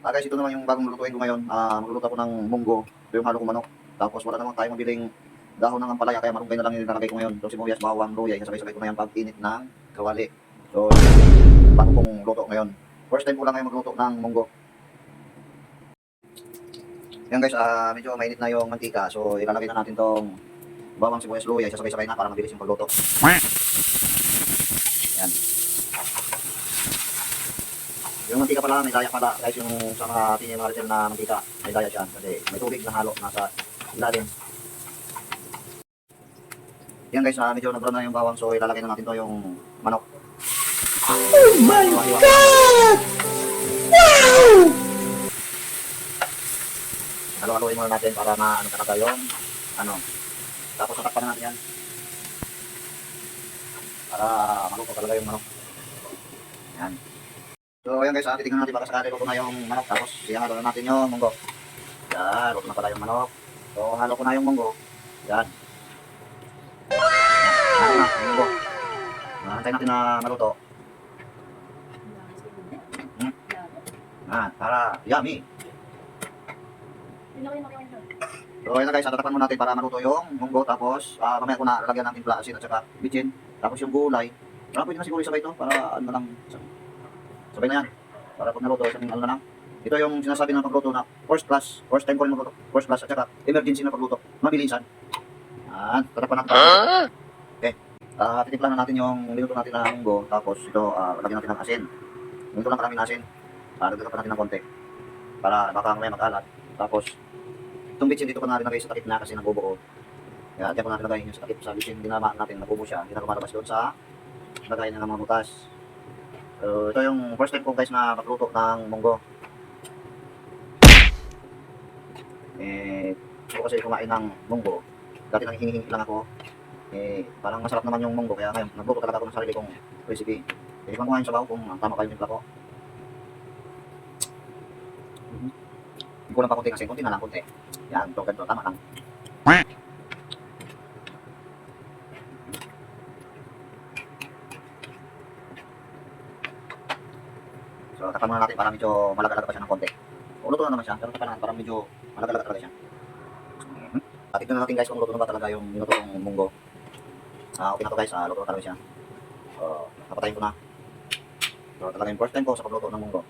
Guys, ito naman yung bagong lulutuin ko ngayon. Magluluto ako ng munggo. Ito yung halo ko manok. Tapos wala naman tayong mabiling dahon ng ampalaya, kaya marunggay na lang yung nilalagay ko ngayon. So sibuyas, bawang, luya, sabay-sabay ko na yan pag-init ng kawali. So, bago kong luto ngayon. First time ko lang ngayon magluto ng munggo. Yan guys, medyo mainit na yung mantika. So ilalagay na natin tong bawang, sibuyas, luya, sabay-sabay na para mabilis yung pagluto. Yan. Yung mantika pala, may daya pala guys, yung sa mga tingin mga retail na mantika, may daya siya kasi may tubig na halo nasa ilalim. Yan guys, medyo nabrown na yung bawang, so ilalagay na natin to yung manok. Oh my God! Wow! Halo-haloin muna natin para maano talaga yung ano. Tapos tatakpan na natin yan. Para maluto talaga yung manok. Yan. So ayan guys, titignan natin baka sakali luto na yung manok. Tapos ihalo na natin yung munggo. Yan, luto na pala yung manok. So halo ko na yung munggo. Yan. Halo na yung munggo. Antayin natin na maluto. Para yummy. So ayan na guys, tatakpan muna natin para maluto yung munggo. Tapos mamaya ko na lalagyan ng timpla, asin at saka bitchin. Tapos yung gulay. Pwede na siguro isabay ito para ano na lang. Sabay na yan. Para pag naluto, isang ano na lang. Ito yung sinasabi ng pagluto na first class. First time ko rin magluto. First class at saka emergency na pagluto. Mabilisan. Yan. Tatakpan natin. Okay. Titimpla na natin yung niluto natin na munggo. Tapos ito, lagyan natin ng asin. Ito lang karaming asin. Lagyan pa natin ng konti. Para baka mamaya mag-alat. Tapos, itong bitchin dito ko na rinagay sa takip na kasi nabubuo. Kaya diyan ko na rinagay yung sa takip sa bitchin. Dinama natin, nabubo siya. Hindi na lumalabas doon sa lagayan ng mga butas. So, ito yung first time ko guys na magluto ng munggo. Gusto ko kasi kumain ng munggo. Dati nang hingi-hingi lang ako. Parang masarap naman yung munggo. Kaya ngayon, nagluto talaga ako ng sarili kong recipe. Iwan ko ngayon sa baho kung tama kayo yung timpla ko. Hindi ko lang pa konti kasi, konti na lang, konti. Yan, ito, ganito, tama lang. So, takpan muna natin para medyo malagalaga pa siya ng konti. Luto na naman siya, pero takpan natin para medyo malagalaga talaga siya. Tignan natin guys kung luto na ba talaga yung minuto ng munggo. Okay na to guys, luto na talaga siya. So, napatayin ko na. So, talaga yung first time ko sa pagluto ng munggo.